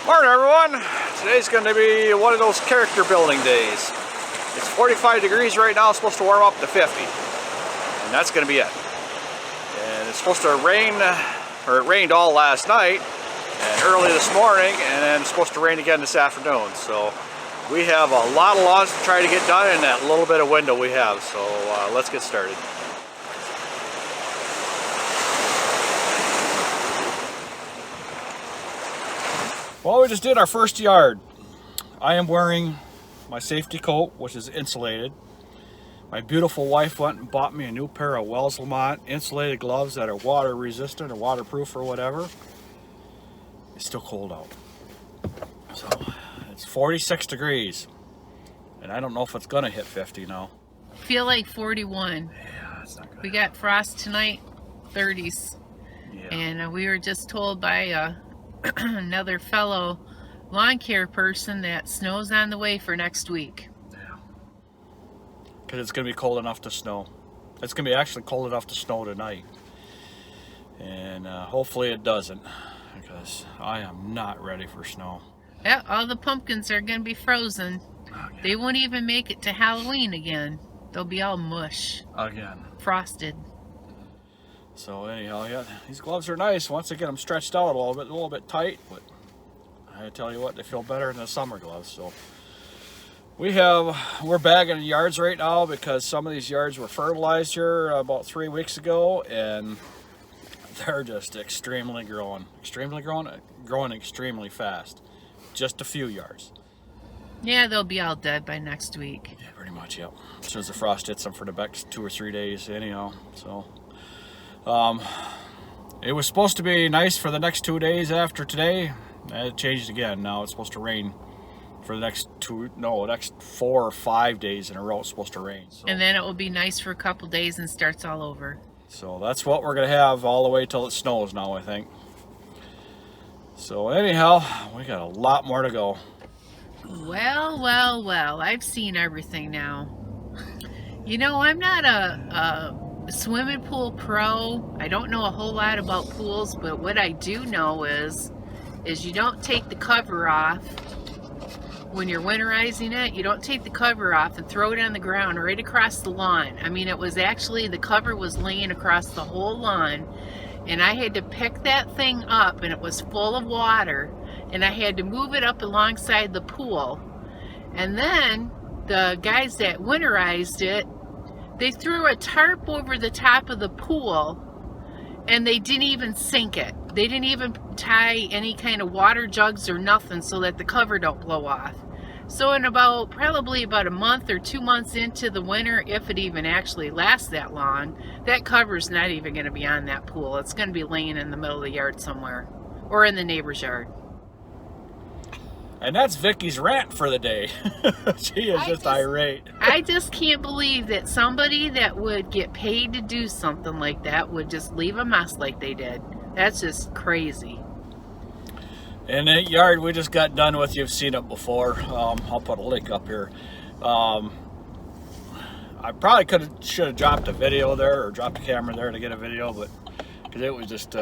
Morning everyone! Today's going to be one of those character building days. It's 45 degrees right now, it's supposed to warm up to 50. And that's going to be it. And it's supposed to rain, or it rained all last night and early this morning, and then it's supposed to rain again this afternoon. So we have a lot of lawns to try to get done in that little bit of window we have. So let's get started. Well, we just did our first yard. I am wearing my safety coat, which is insulated. My beautiful wife went and bought me a new pair of Wells Lamont insulated gloves that are water resistant or waterproof or whatever. It's still cold out. So it's 46 degrees. And I don't know if it's gonna hit 50 now. Feel like 41. Yeah, that's not good. We got frost tonight, 30s. Yeah. And we were just told by another fellow lawn care person that snow's on the way for next week. Yeah. Because it's going to be cold enough to snow. It's going to be actually cold enough to snow tonight. And hopefully it doesn't, because I am not ready for snow. Yeah, all the pumpkins are going to be frozen. Again. They won't even make it to Halloween again. They'll be all mush. Again. Frosted. So anyhow, yeah, these gloves are nice once I get them stretched out a little bit tight, but I tell you what, they feel better than the summer gloves. So we're bagging yards right now because some of these yards were fertilized here about 3 weeks ago, and they're just extremely growing extremely fast. Just a few yards. Yeah, they'll be all dead by next week. Yeah, pretty much, yep. As soon as the frost hits them for the next 2 or 3 days anyhow, so. It was supposed to be nice for the next 2 days after today. It changed again. Now it's supposed to rain for the next 4 or 5 days in a row. It's supposed to rain. So. And then it will be nice for a couple days and starts all over. So that's what we're going to have all the way till it snows now, I think. So anyhow, we got a lot more to go. Well, I've seen everything now. You know, I'm not a swimming pool pro. I don't know a whole lot about pools, but what I do know is you don't take the cover off when you're winterizing it. You don't take the cover off and throw it on the ground right across the lawn. I mean, it was actually, the cover was laying across the whole lawn, and I had to pick that thing up, and it was full of water, and I had to move it up alongside the pool. And then the guys that winterized it, they threw a tarp over the top of the pool, and they didn't even sink it. They didn't even tie any kind of water jugs or nothing so that the cover don't blow off. So in probably about a month or 2 months into the winter, if it even actually lasts that long, that cover's not even going to be on that pool. It's going to be laying in the middle of the yard somewhere, or in the neighbor's yard. And that's Vicki's rant for the day. She is just irate. I just can't believe that somebody that would get paid to do something like that would just leave a mess like they did. That's just crazy. And that yard we just got done with, you've seen it before. I'll put a link up here. I probably should have dropped a video there, or dropped a camera there to get a video, but because it was just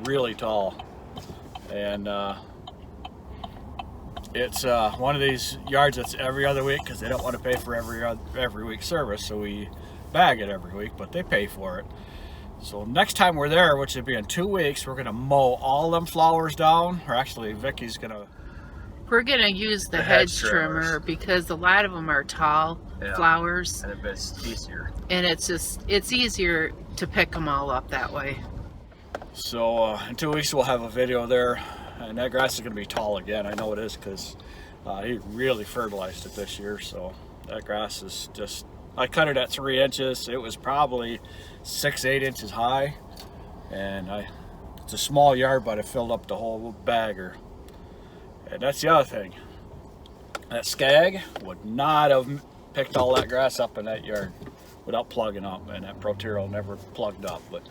really tall. And it's one of these yards that's every other week because they don't want to pay for every week service, so we bag it every week, but they pay for it. So next time we're there, which will be in 2 weeks, we're gonna mow all them flowers down, or actually Vicki's gonna. We're gonna use the hedge trimmer because a lot of them are tall flowers, and it's easier. And it's easier to pick them all up that way. So in 2 weeks we'll have a video there. And that grass is going to be tall again. I know it is because he really fertilized it this year. So that grass is just, I cut it at 3 inches. It was probably 6-8 inches high. And it's a small yard, but it filled up the whole bagger. And that's the other thing. That skag would not have picked all that grass up in that yard without plugging up. And that Proterol never plugged up. But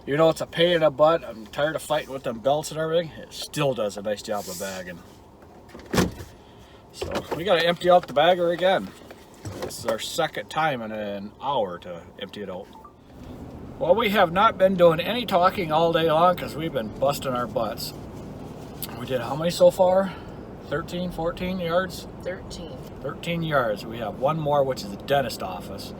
you know, it's a pain in the butt. I'm tired of fighting with them belts and everything. It still does a nice job of bagging. So we got to empty out the bagger again. This is our second time in an hour to empty it out. Well, we have not been doing any talking all day long because we've been busting our butts. We did how many so far? 13, 14 yards? 13. 13 yards. We have one more, which is the dentist office.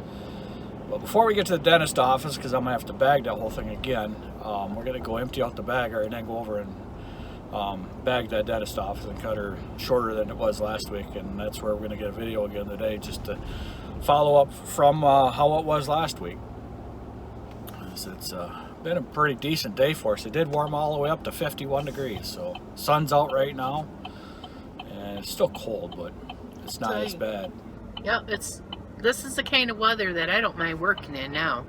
But before we get to the dentist office, because I'm going to have to bag that whole thing again, we're going to go empty out the bagger and then go over and bag that dentist office and cut her shorter than it was last week. And that's where we're going to get a video again today, just to follow up from how it was last week. It's been a pretty decent day for us. It did warm all the way up to 51 degrees, so sun's out right now, and it's still cold, but it's not as bad. Yep, this is the kind of weather that I don't mind working in now.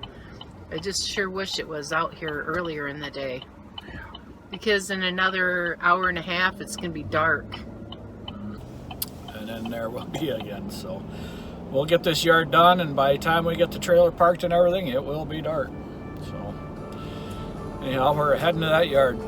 I just sure wish it was out here earlier in the day, because in another hour and a half it's gonna be dark, and then there will be again. So we'll get this yard done, and by the time we get the trailer parked and everything, it will be dark. So anyhow, we're heading to that yard.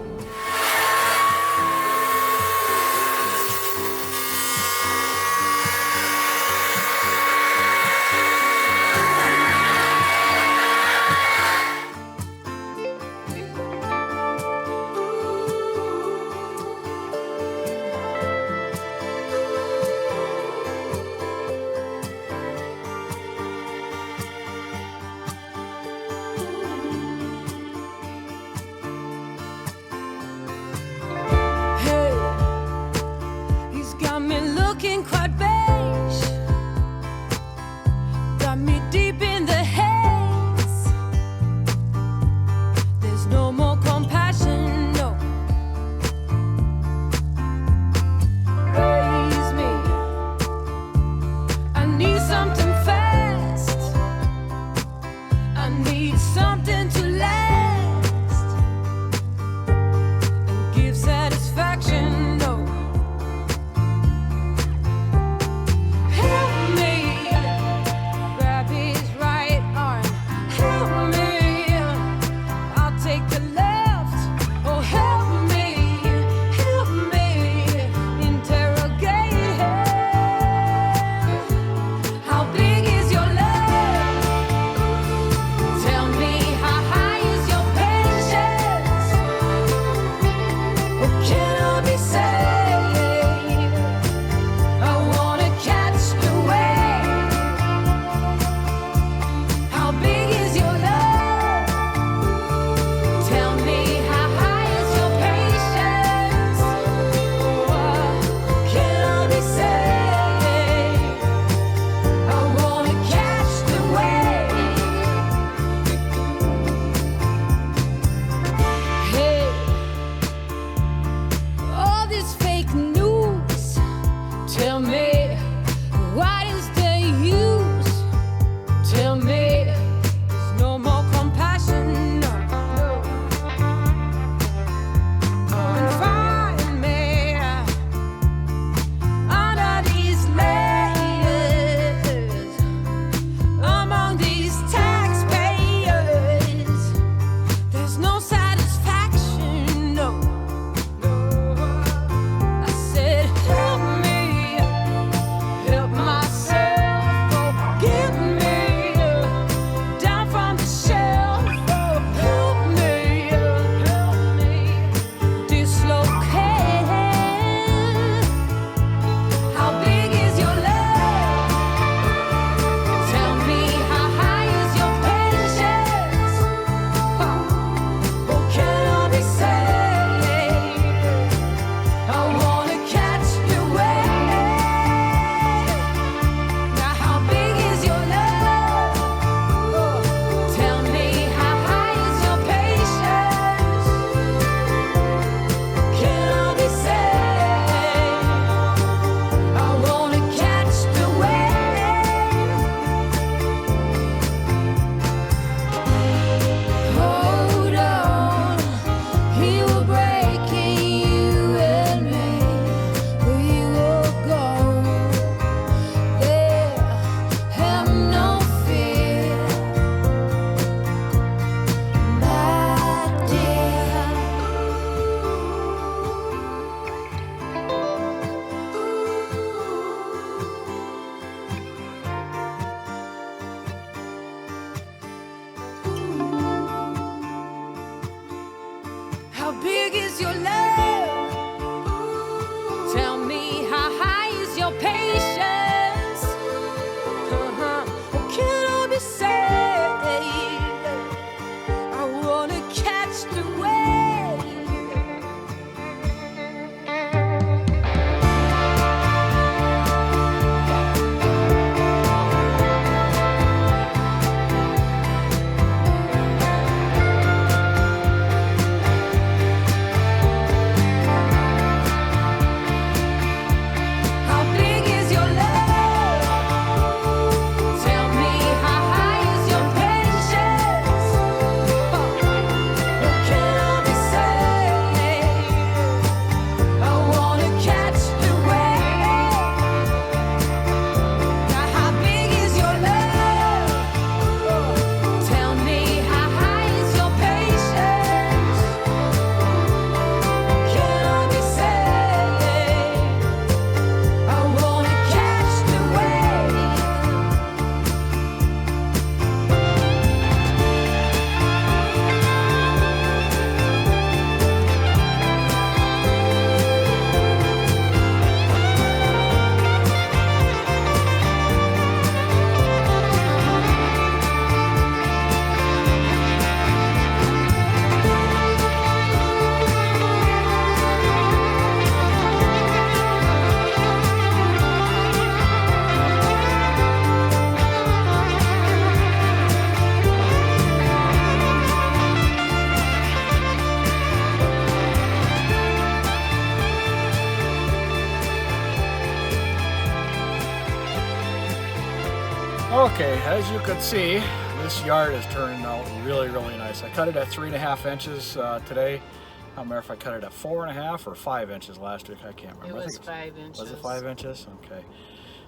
Okay, as you can see, this yard is turning out really, really nice. I cut it at 3.5 inches today. I don't remember if I cut it at 4.5 or 5 inches last week. I can't remember. It was 5 inches. Was it 5 inches? Okay.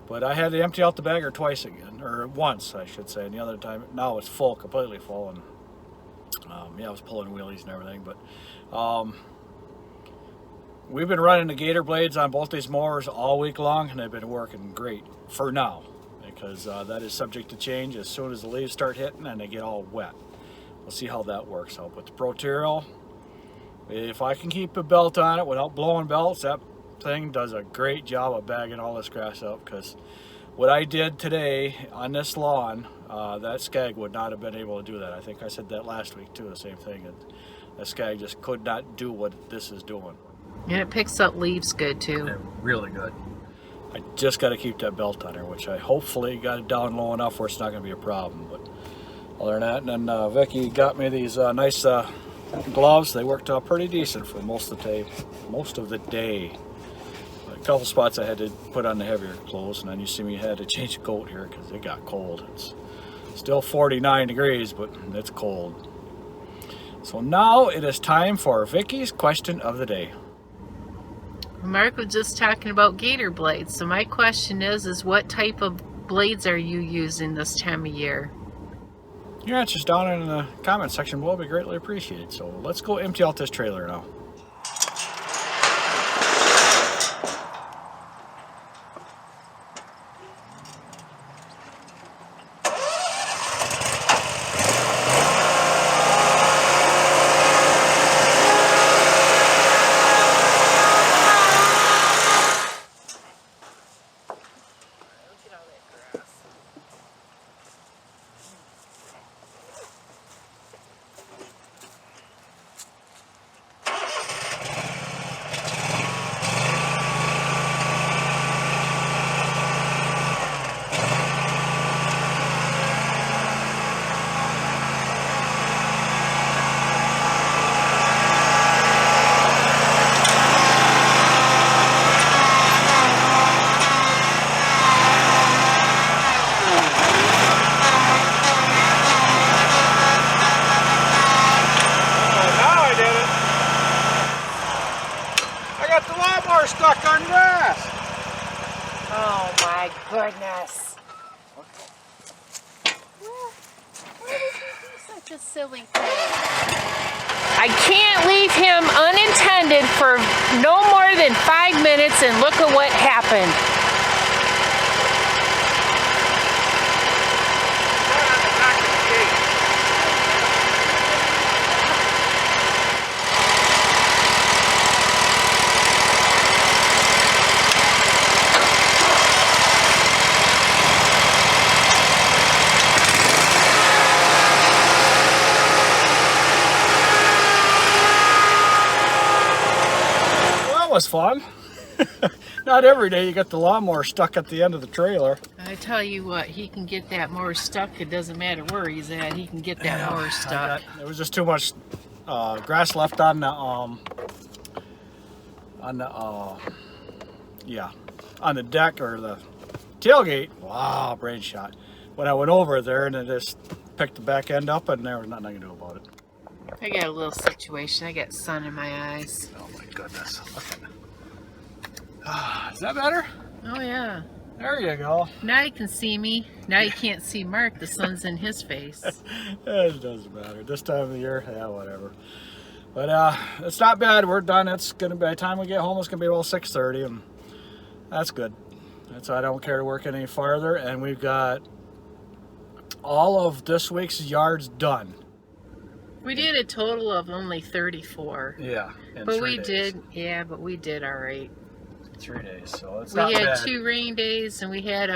But I had to empty out the bagger twice again, or once, I should say. And the other time, now it's full, completely full. And yeah, I was pulling wheelies and everything. But we've been running the gator blades on both these mowers all week long, and they've been working great for now. Because that is subject to change as soon as the leaves start hitting and they get all wet. We'll see how that works out. But the Proterial, if I can keep a belt on it without blowing belts, that thing does a great job of bagging all this grass up. Because what I did today on this lawn, that Skag would not have been able to do that. I think I said that last week too, the same thing. That Skag just could not do what this is doing. And it picks up leaves good too. They're really good. I just got to keep that belt on her, which I hopefully got it down low enough where it's not going to be a problem. But other than that, and then Vicki got me these nice gloves. They worked out pretty decent for most of the day. A couple spots I had to put on the heavier clothes, and then you see me had to change the coat here because it got cold. It's still 49 degrees, but it's cold. So now it is time for Vicki's question of the day. Mark was just talking about gator blades, so my question is what type of blades are you using this time of year? Your answers down in the comment section below will be greatly appreciated. So let's go empty out this trailer now. Stuck on grass. Oh my goodness. Why did he do such a silly thing? I can't leave him unattended for no more than 5 minutes, and look at what happened. Was fun. Not every day you get the lawnmower stuck at the end of the trailer. I tell you what, he can get that mower stuck. It doesn't matter where he's at. He can get that mower stuck. There was just too much grass left on the deck or the tailgate. Wow, brain shot. When I went over there and it just picked the back end up, and there was nothing I could do about it. I got a little situation. I got sun in my eyes. Oh my goodness. Is that better? Oh yeah. There you go. Now you can see me. Now you can't see Mark. The sun's in his face. It doesn't matter. This time of the year, yeah, whatever. But it's not bad. We're done. It's gonna by the time we get home, it's gonna be about 6:30, and that's good. That's I don't care to work any farther, and we've got all of this week's yards done. We did a total of only 34. Yeah, but we did all right. 3 days, so it's we not bad. We had 2 rain days, and we had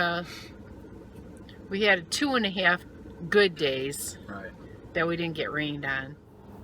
2.5 good days. Right. That we didn't get rained on.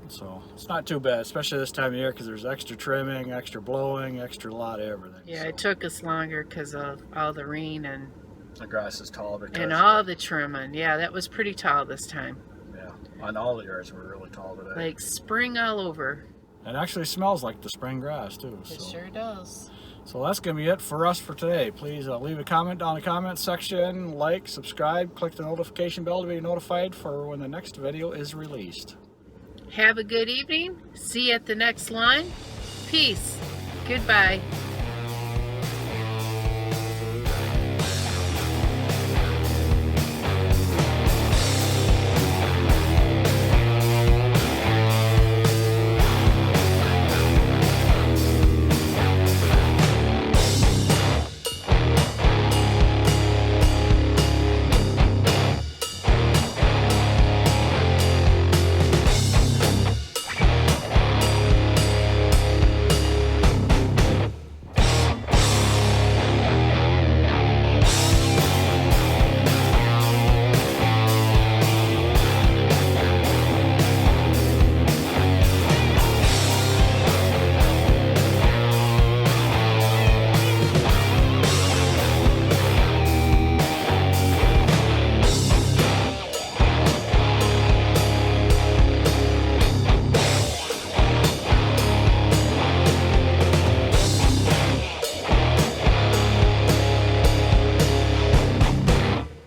So it's not too bad, especially this time of year, because there's extra trimming, extra blowing, extra lot of everything. Yeah, so. It took us longer because of all the rain and the grass is tall because and all the trimming. Yeah, that was pretty tall this time. Yeah, on all the yards were really tall today. Like spring all over. It actually smells like the spring grass too. It so. sure does. So that's going to be it for us for today. Please leave a comment down in the comment section, like, subscribe, click the notification bell to be notified for when the next video is released. Have a good evening. See you at the next line. Peace. Goodbye.